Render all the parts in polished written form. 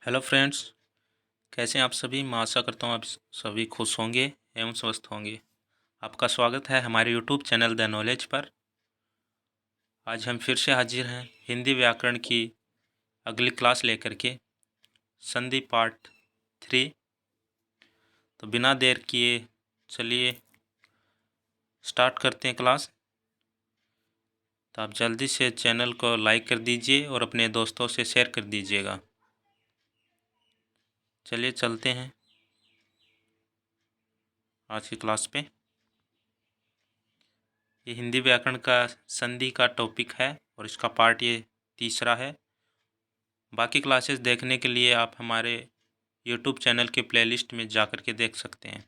Hello friends. कैसे हैं आप सभी। मैं आशा करता हूँ आप सभी खुश होंगे एवं स्वस्थ होंगे। आपका स्वागत है हमारे यूट्यूब चैनल द नॉलेज पर। आज हम फिर से हाजिर हैं हिंदी व्याकरण की अगली क्लास लेकर के, संधि पार्ट 3। तो बिना देर किए चलिए स्टार्ट करते हैं क्लास। तो आप जल्दी से चैनल को लाइक कर दीजिए और अपने दोस्तों से शेयर कर दीजिएगा। चलिए चलते हैं आज की क्लास पे। ये हिंदी व्याकरण का संधि का टॉपिक है और इसका पार्ट ये तीसरा है। बाकी क्लासेस देखने के लिए आप हमारे यूट्यूब चैनल के प्लेलिस्ट में जा कर के देख सकते हैं।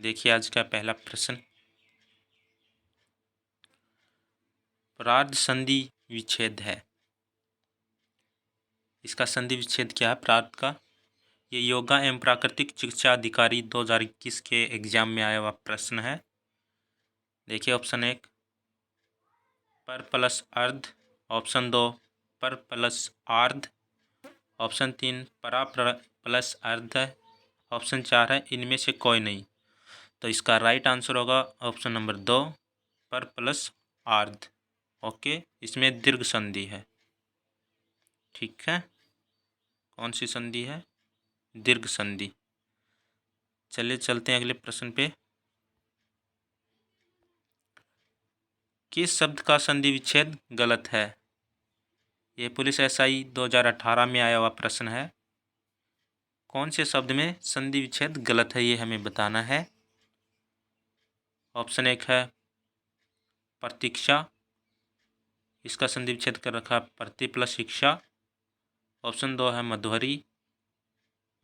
देखिए आज का पहला प्रश्न, प्रार्ध संधि विच्छेद है। इसका संधि विच्छेद क्या है प्रार्ध का? ये योगा एवं प्राकृतिक चिकित्सा अधिकारी 2021 के एग्जाम में आया हुआ प्रश्न है। देखिए ऑप्शन 1 पर प्लस अर्ध, ऑप्शन 2 पर प्लस आर्ध, ऑप्शन 3 परा प्लस अर्ध, ऑप्शन 4 है इनमें से कोई नहीं। तो इसका राइट आंसर होगा ऑप्शन नंबर 2 पर प्लस आर्ध। ओके, इसमें दीर्घ संधि है। ठीक है, कौन सी संधि है? दीर्घ संधि। चलिए चलते हैं अगले प्रश्न पे। किस शब्द का संधि विच्छेद गलत है? ये पुलिस एसआई 2018 में आया हुआ प्रश्न है। कौन से शब्द में संधि विच्छेद गलत है ये हमें बताना है। ऑप्शन 1 है प्रतीक्षा, इसका संधि विच्छेद कर रखा प्रति प्लस शिक्षा। ऑप्शन 2 है मधुहरी,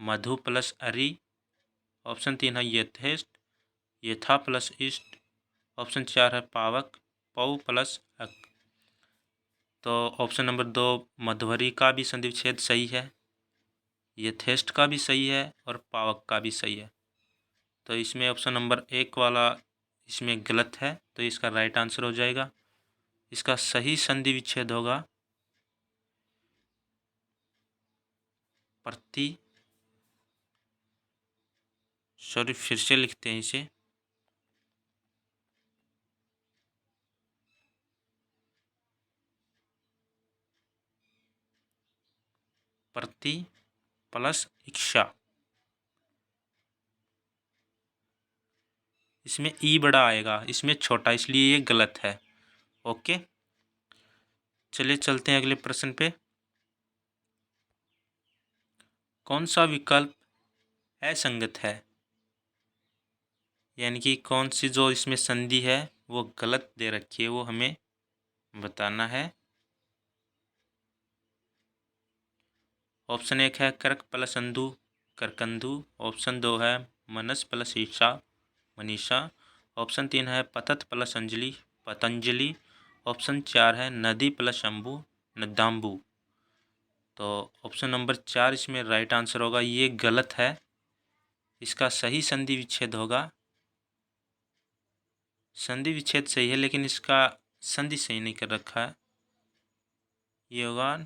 मधु प्लस अरि। ऑप्शन 3 है यथेष्ट, यथा प्लस इष्ट। ऑप्शन 4 है पावक, पौ प्लस अक। तो ऑप्शन नंबर 2 मधुहरी का भी संधि विच्छेद सही है, यथेष्ट का भी सही है और पावक का भी सही है। तो इसमें ऑप्शन नंबर 1 वाला इसमें गलत है, तो इसका राइट आंसर हो जाएगा। इसका सही संधि विच्छेद होगा प्रति, सॉरी फिर से लिखते हैं इसे, प्रति प्लस इच्छा। इसमें ई बड़ा आएगा, इसमें छोटा, इसलिए ये गलत है। ओके, चलिए चलते हैं अगले प्रश्न पे। कौन सा विकल्प असंगत है? यानी कि कौन सी जो इसमें संधि है वो गलत दे रखी है, वो हमें बताना है। ऑप्शन 1 है कर्क प्लस अंधु, करकंधु। ऑप्शन 2 है मनस प्लस ईशा, मनीषा। ऑप्शन 3 है पतत प्लस अंजलि, पतंजलि। ऑप्शन 4 है नदी प्लस शंभु, नदाम्बु। तो ऑप्शन नंबर 4 इसमें राइट आंसर होगा, ये गलत है। इसका सही संधि विच्छेद होगा, संधि विच्छेद सही है लेकिन इसका संधि सही नहीं कर रखा है, ये होगा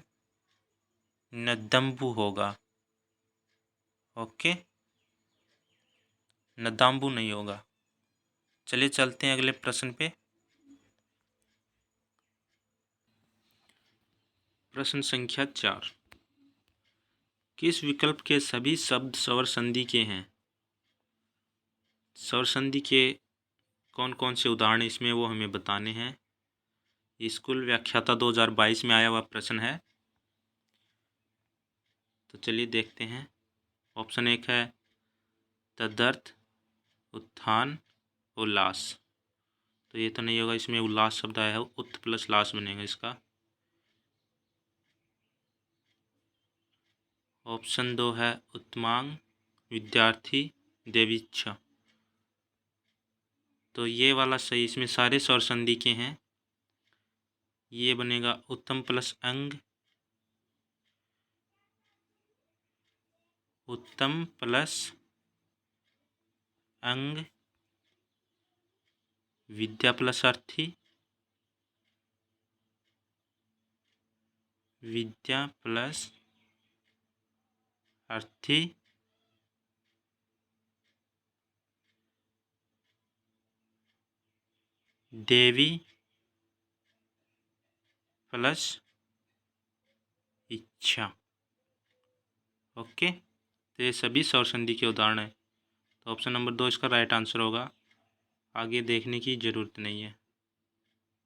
नदम्बु होगा। ओके, नदाम्बु नहीं होगा। चलिए चलते हैं अगले प्रश्न पे। प्रश्न संख्या 4, किस विकल्प के सभी शब्द स्वर संधि के हैं? स्वर संधि के कौन कौन से उदाहरण इसमें वो हमें बताने हैं। स्कूल व्याख्याता 2022 में आया हुआ प्रश्न है। तो चलिए देखते हैं। ऑप्शन 1 है तदर्थ, उत्थान, उल्लास। तो ये तो नहीं होगा, इसमें उल्लास शब्द आया है, उत्थ प्लस लास बनेगा इसका। ऑप्शन 2 है उत्तमांग, विद्यार्थी, देवीच्छा। तो ये वाला सही, इसमें सारे स्वर संधि के हैं। ये बनेगा उत्तम प्लस अंग, उत्तम प्लस अंग, विद्या प्लस अर्थी, विद्या प्लस अर्थी देवी प्लस इच्छा। ओके, तो ये सभी स्वर संधि के उदाहरण हैं। तो ऑप्शन नंबर 2 इसका राइट आंसर होगा, आगे देखने की ज़रूरत नहीं है।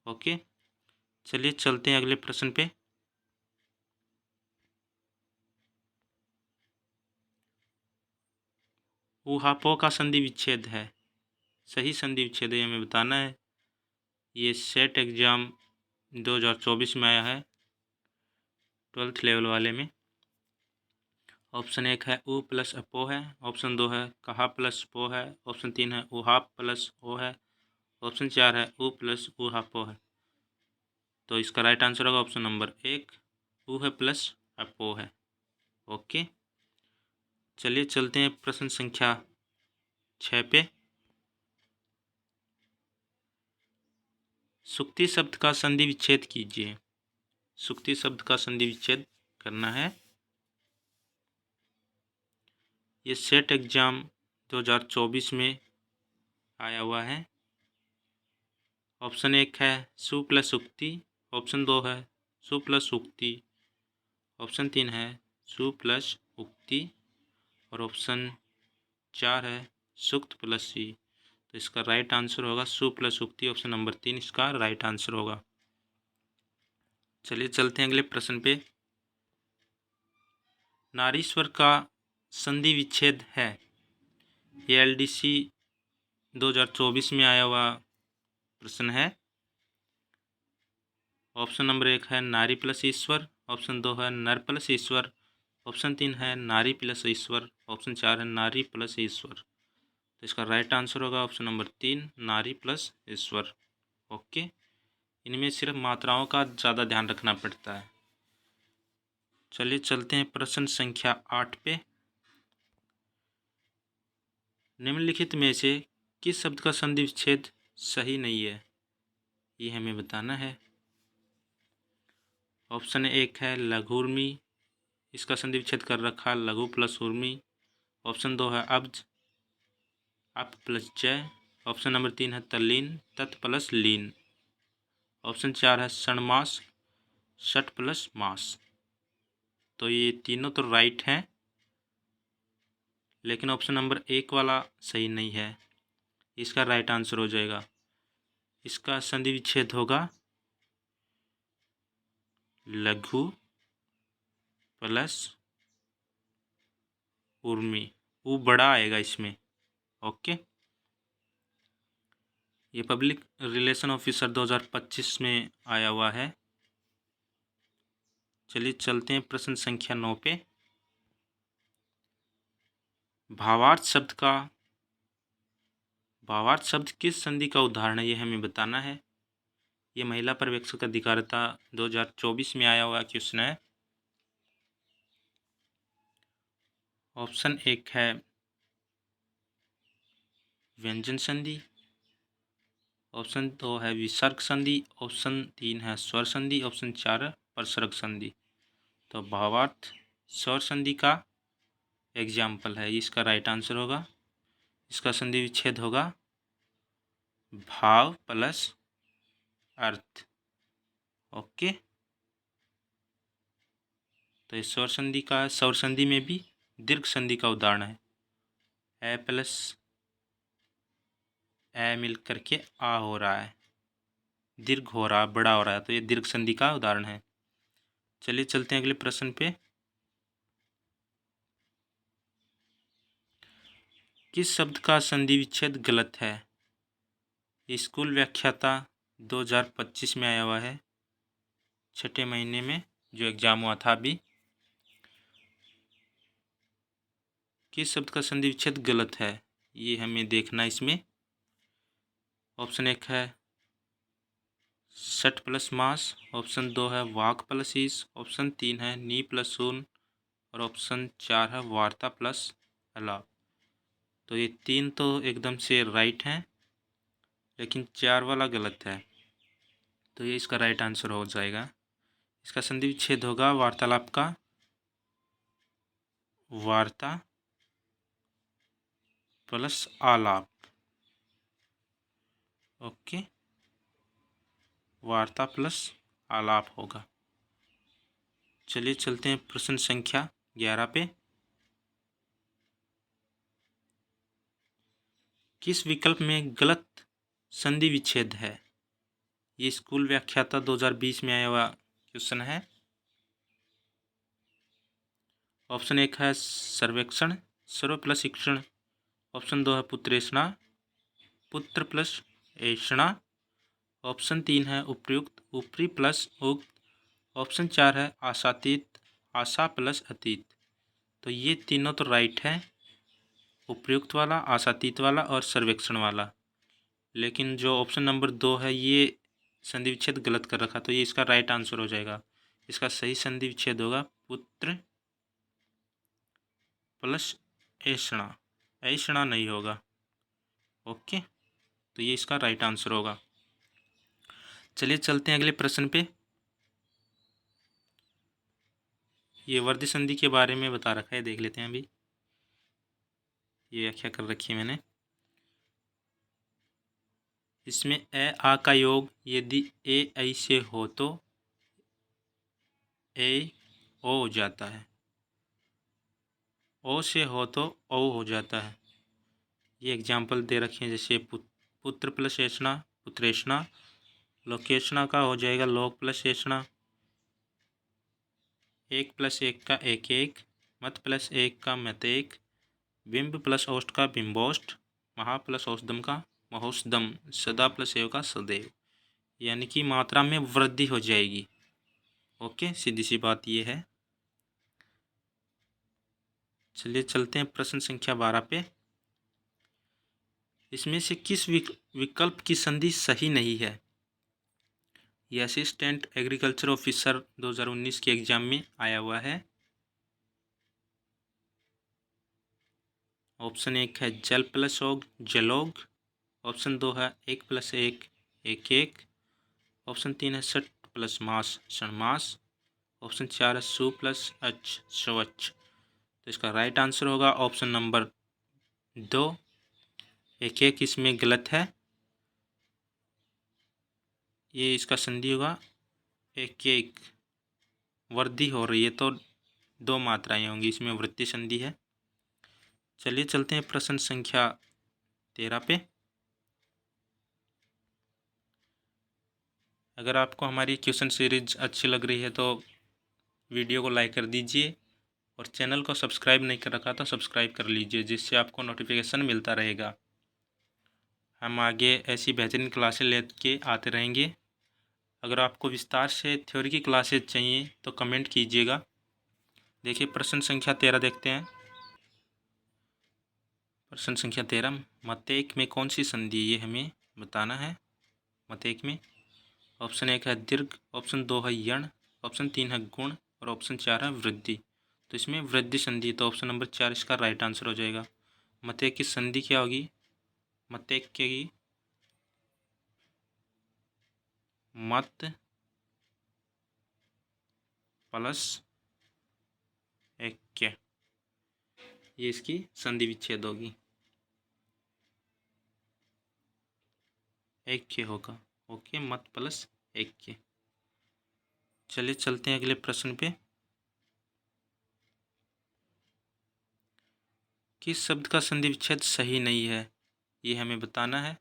ओके, चलिए चलते हैं अगले प्रश्न पे। ऊहापोह का संधि विच्छेद है, सही संधि विच्छेद है, हमें बताना है। ये सेट एग्ज़ाम 2024 में आया है, 12th लेवल वाले में। ऑप्शन 1 है ऊ प्लस अपोह है, ऑप्शन 2 है कहा प्लस पो है, ऑप्शन 3 है ऊहाप प्लस ओ है, ऑप्शन 4 है ऊ प्लस ऊहापो है। तो इसका राइट आंसर होगा ऑप्शन नंबर 1, ऊ है प्लस अपो है। ओके, चलिए चलते हैं प्रश्न संख्या 6 पे। सुक्ति शब्द का संधि विच्छेद कीजिए। सुक्ति शब्द का संधि विच्छेद करना है। ये सेट एग्ज़ाम 2024 में आया हुआ है। ऑप्शन 1 है सु प्लस उक्ति, ऑप्शन 2 है सु प्लस उक्ति, ऑप्शन 3 है सु प्लस उक्ति और ऑप्शन 4 है सुक्त प्लस सी। तो इसका राइट आंसर होगा सु प्लस उक्ति, ऑप्शन नंबर 3 इसका राइट आंसर होगा। चलिए चलते हैं अगले प्रश्न पे। नारीश्वर का संधि विच्छेद है, ये LDC 2024 में आया हुआ प्रश्न है। ऑप्शन नंबर 1 है नारी प्लस ईश्वर, ऑप्शन 2 है नर प्लस ईश्वर, ऑप्शन 3 है नारी प्लस ईश्वर, ऑप्शन 4 है नारी प्लस ईश्वर। तो इसका राइट आंसर होगा ऑप्शन नंबर 3, नारी प्लस ईश्वर। ओके, इनमें सिर्फ मात्राओं का ज़्यादा ध्यान रखना पड़ता है। चलिए चलते हैं प्रश्न संख्या 8 पे। निम्नलिखित में से किस शब्द का संधि विच्छेद सही नहीं है, ये हमें बताना है। ऑप्शन 1 है लघुर्मी, इसका संधि विच्छेद कर रखा है लघु प्लस उर्मी। ऑप्शन 2 है अब्ज, अप प्लस जय। ऑप्शन नंबर 3 है तल्लीन, तत् प्लस लीन। ऑप्शन 4 है षणमास, षट प्लस मास। तो ये तीनों तो राइट हैं, लेकिन ऑप्शन नंबर 1 वाला सही नहीं है, इसका राइट आंसर हो जाएगा। इसका संधि विच्छेद होगा लघु प्लस उर्मी, ऊ बड़ा आएगा इसमें। ओके, ये पब्लिक रिलेशन ऑफिसर 2025 में आया हुआ है। चलिए चलते हैं प्रश्न संख्या 9 पे। भावार्थ शब्द किस संधि का उदाहरण है, ये हमें बताना है। ये महिला पर्यवेक्षक अधिकारिता 2024 में आया हुआ क्वेश्चन है। ऑप्शन 1 है व्यंजन संधि, ऑप्शन 2 है विसर्ग संधि, ऑप्शन 3 है स्वर संधि, ऑप्शन 4 है परसर्ग संधि। तो भावार्थ स्वर संधि का एग्जाम्पल है, इसका राइट आंसर होगा। इसका संधि विच्छेद होगा भाव प्लस अर्थ। ओके, तो इस स्वर संधि का, स्वर संधि में भी दीर्घ संधि का उदाहरण है। ए प्लस ए मिल करके आ हो रहा है, दीर्घ हो रहा है, बड़ा हो रहा है, तो ये दीर्घ संधि का उदाहरण है। चलिए चलते हैं अगले प्रश्न पे। किस शब्द का संधि विच्छेद गलत है, स्कूल व्याख्याता 2025 में आया हुआ है, 6ठे महीने में जो एग्जाम हुआ था अभी। किस शब्द का संधि विच्छेद गलत है, ये हमें देखना इसमें। ऑप्शन 1 है षट प्लस मास, ऑप्शन 2 है वाक प्लस ईस, ऑप्शन 3 है नी प्लस ऊन और ऑप्शन 4 है वार्ता प्लस अलाप। तो ये 3 तो एकदम से राइट हैं, लेकिन 4 वाला गलत है, तो ये इसका राइट आंसर हो जाएगा। इसका संधि विच्छेद होगा वार्तालाप का वार्ता प्लस आलाप। ओके, वार्ता प्लस आलाप होगा। चलिए चलते हैं प्रश्न संख्या 11 पे। किस विकल्प में गलत संधि विच्छेद है? ये स्कूल व्याख्याता 2020 में आया हुआ क्वेश्चन है। ऑप्शन 1 है सर्वेक्षण सर्व प्लस ईक्षण। ऑप्शन 2 है पुत्रेषणा पुत्र प्लस ऐषणा। ऑप्शन 3 है उपयुक्त ऊपरी प्लस उक्त। ऑप्शन 4 है आशातीत आशा प्लस अतीत। तो ये तीनों तो राइट है, उपयुक्त वाला, आशातीत वाला और सर्वेक्षण वाला। लेकिन जो ऑप्शन नंबर 2 है ये संधि विच्छेद गलत कर रखा, तो ये इसका राइट आंसर हो जाएगा। इसका सही संधि विच्छेद होगा पुत्र प्लस ऐषणा। ऐषणा नहीं होगा। ओके, तो ये इसका राइट आंसर होगा। चलिए चलते हैं अगले प्रश्न पे। ये वर्धी संधि के बारे में बता रखा है, देख लेते हैं अभी। ये व्याख्या कर रखी है मैंने। इसमें ए आ का योग यदि ए ऐ से हो तो ए ओ हो जाता है, ओ से हो तो ओ हो जाता है। ये एग्जाम्पल दे रखे हैं, जैसे पुत्र प्लस ऐषणा पुत्रेषणा। लोकेषणा का हो जाएगा लोक प्लस ऐषणा। 1 + 1 का 1 1। मत प्लस 1 का मत 1। बिंब प्लस औष्ठ का बिंबौष्ठ। महा प्लस औषधम का महोषधम। सदा प्लस एव का सदैव। यानी कि मात्रा में वृद्धि हो जाएगी। ओके, सीधी सी बात ये है। चलिए चलते हैं प्रश्न संख्या 12 पे। इसमें से किस विकल्प की संधि सही नहीं है? ये असिस्टेंट एग्रीकल्चर ऑफिसर 2019 के एग्जाम में आया हुआ है। ऑप्शन 1 है जल प्लस ओग जलोग। ऑप्शन 2 है 1 + 1 1 1। ऑप्शन 3 है सट प्लस मास षणमास। ऑप्शन 4 है सु प्लस अच स्वच्छ। तो इसका राइट आंसर होगा ऑप्शन नंबर 2 1 1। इसमें गलत है, ये इसका संधि होगा 1 1। वृद्धि हो रही है तो 2 मात्राएं होंगी, इसमें वृद्धि संधि है। चलिए चलते हैं प्रश्न संख्या 13 पे। अगर आपको हमारी क्वेश्चन सीरीज अच्छी लग रही है तो वीडियो को लाइक कर दीजिए, और चैनल को सब्सक्राइब नहीं कर रखा तो सब्सक्राइब कर लीजिए, जिससे आपको नोटिफिकेशन मिलता रहेगा। हम आगे ऐसी बेहतरीन क्लासें लेके आते रहेंगे। अगर आपको विस्तार से थ्योरी की क्लासेज चाहिए तो कमेंट कीजिएगा। देखिए प्रश्न संख्या 13 देखते हैं। प्रश्न संख्या 13, मत 1 में कौन सी संधि, ये हमें बताना है। मत 1 में ऑप्शन 1 है दीर्घ। ऑप्शन 2 है यण। ऑप्शन 3 है गुण और ऑप्शन 4 है वृद्धि। तो इसमें वृद्धि संधि, तो ऑप्शन नंबर 4 इसका राइट आंसर हो जाएगा। मत 1 की संधि क्या होगी? मत 1 की मत प्लस 1, ये इसकी संधि विच्छेद होगी। 1 होगा। ओके, मत प्लस 1। चलिए चलते हैं अगले प्रश्न पे। किस शब्द का संधि विच्छेद सही नहीं है, ये हमें बताना है।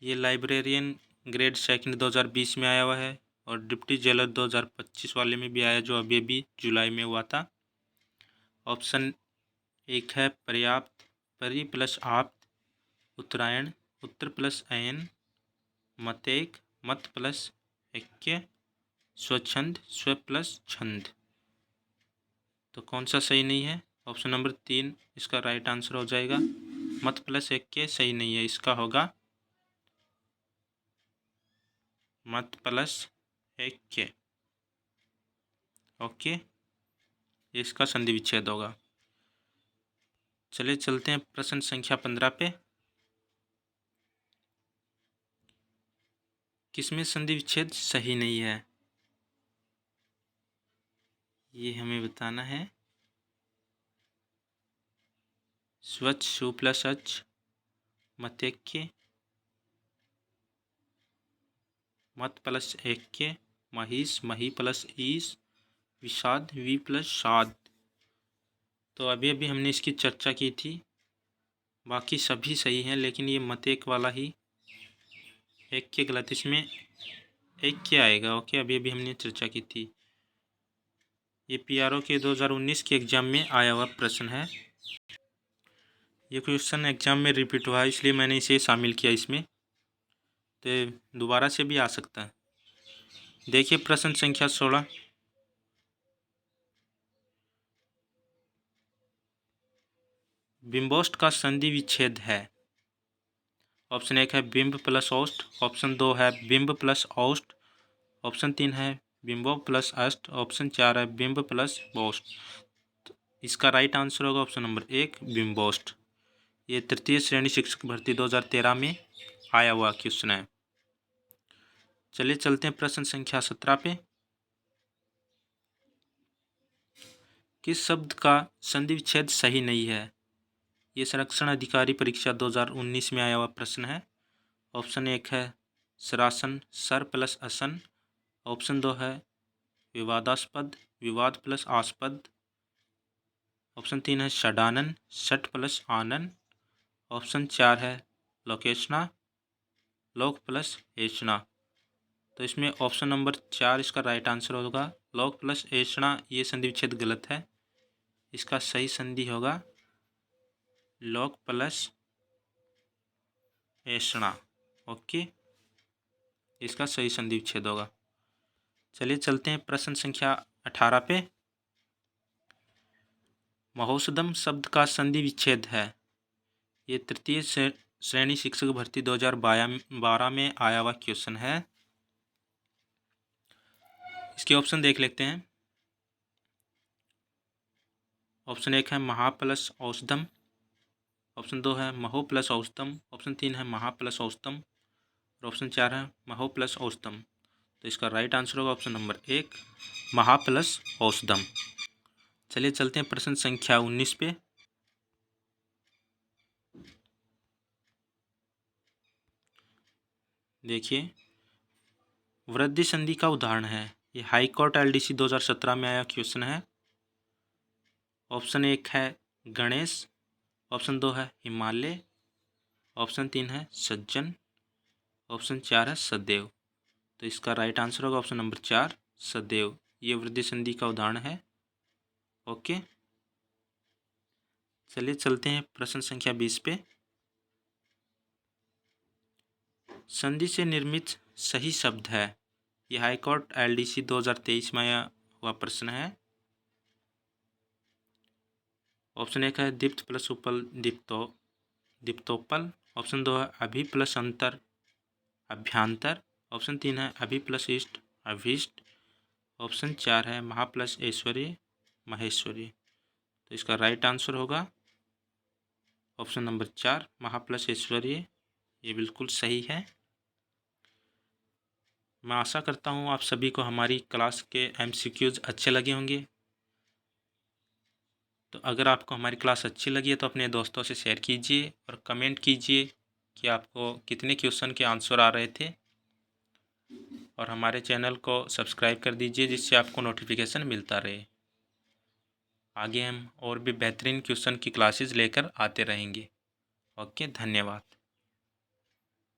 ये लाइब्रेरियन ग्रेड सेकंड 2020 में आया हुआ है, और डिप्टी जेलर 2025 वाले में भी आया, जो अभी अभी जुलाई में हुआ था। ऑप्शन 1 है पर्याप्त परि प्लस आप्त। उत्तरायण उत्तर प्लस अयन। मत 1 मत प्लस 1। स्वच्छंद स्व प्लस छंद। तो कौन सा सही नहीं है? ऑप्शन नंबर 3 इसका राइट आंसर हो जाएगा। मत प्लस 1 सही नहीं है, इसका होगा मत प्लस 1। ओके, इसका संधि विच्छेद होगा। चलिए चलते हैं प्रश्न संख्या 15 पे। किसमें संधि विच्छेद सही नहीं है, ये हमें बताना है। स्वच्छ सु प्लस अच, मतेक्य, मत प्लस ऐक्य, महिष मही प्लस ईस, विषाद वी प्लस शाद। तो अभी अभी हमने इसकी चर्चा की थी, बाकी सभी सही हैं, लेकिन ये मतेक वाला ही ऐक्य गलत, इसमें ऐक्य आएगा। ओके, अभी अभी हमने चर्चा की थी। ये PRO के 2019 के एग्ज़ाम में आया हुआ प्रश्न है। ये क्वेश्चन एग्ज़ाम में रिपीट हुआ है, इसलिए मैंने इसे शामिल किया इसमें, तो दोबारा से भी आ सकता है। देखिए प्रश्न संख्या 16, बिंबोष्ट का संधि विच्छेद है। ऑप्शन 1 है बिंब प्लस औष्ठ, ऑप्शन 2 है बिंब प्लस औष्ठ, ऑप्शन 3 है बिंबो प्लस अष्ट, ऑप्शन 4 है बिंब प्लस बोष्ठ। इसका राइट आंसर होगा ऑप्शन नंबर 1 बिंबोष्ठ। ये तृतीय श्रेणी शिक्षक भर्ती 2013 में आया हुआ क्वेश्चन है। चलिए चलते हैं प्रश्न संख्या 17 पे। किस शब्द का संधि विच्छेद सही नहीं है? ये संरक्षण अधिकारी परीक्षा 2019 में आया हुआ प्रश्न है। ऑप्शन 1 है सरासन सर प्लस असन, ऑप्शन 2 है विवादास्पद विवाद प्लस आस्पद, ऑप्शन 3 है षडानन षट प्लस आनन, ऑप्शन 4 है लोकेशना लोक प्लस एषणा। तो इसमें ऑप्शन नंबर 4 इसका राइट आंसर होगा। लोक प्लस एषणा ये संधि विच्छेद गलत है, इसका सही संधि होगा लोक प्लस एषणा। ओके, इसका सही संधि विच्छेद होगा। चलिए चलते हैं प्रश्न संख्या 18 पे। महोसदम शब्द का संधि विच्छेद है। ये तृतीय श्रेणी शिक्षक भर्ती 2012 में आया हुआ क्वेश्चन है। इसके ऑप्शन देख लेते हैं। ऑप्शन 1 है महा प्लस औषधम, ऑप्शन 2 है महो प्लस औषधम, ऑप्शन 3 है महा प्लस औषधम और ऑप्शन 4 है महो प्लस औषधम। तो इसका राइट आंसर होगा ऑप्शन नंबर 1 महा प्लस औषधम। चलिए चलते हैं प्रश्न संख्या 19 पे। देखिए वृद्धि संधि का उदाहरण है। ये हाई कोर्ट LDC 2017 में आया क्वेश्चन है। ऑप्शन 1 है गणेश, ऑप्शन 2 है हिमालय, ऑप्शन 3 है सज्जन, ऑप्शन 4 है सदैव। तो इसका राइट आंसर होगा ऑप्शन नंबर 4 सदैव। ये वृद्धि संधि का उदाहरण है। ओके, चलिए चलते हैं प्रश्न संख्या 20 पे। संधि से निर्मित सही शब्द है। ये हाई कोर्ट LDC 2023 में आया हुआ प्रश्न है। ऑप्शन 1 है दीप्त प्लस उपल दीप्तोपल, ऑप्शन 2 है अभि प्लस अंतर अभ्यांतर, ऑप्शन 3 है अभि प्लस इष्ट अभीष्ट, ऑप्शन 4 है महा प्लस ऐश्वर्य महेश्वरी। तो इसका राइट आंसर होगा ऑप्शन नंबर 4 महा प्लस ऐश्वर्य। ये बिल्कुल सही है। मैं आशा करता हूँ आप सभी को हमारी क्लास के MCQs अच्छे लगे होंगे। तो अगर आपको हमारी क्लास अच्छी लगी है तो अपने दोस्तों से शेयर कीजिए और कमेंट कीजिए कि आपको कितने क्वेश्चन के आंसर आ रहे थे, और हमारे चैनल को सब्सक्राइब कर दीजिए जिससे आपको नोटिफिकेशन मिलता रहे। आगे हम और भी बेहतरीन क्वेश्चन की क्लासेस लेकर आते रहेंगे। ओके, धन्यवाद।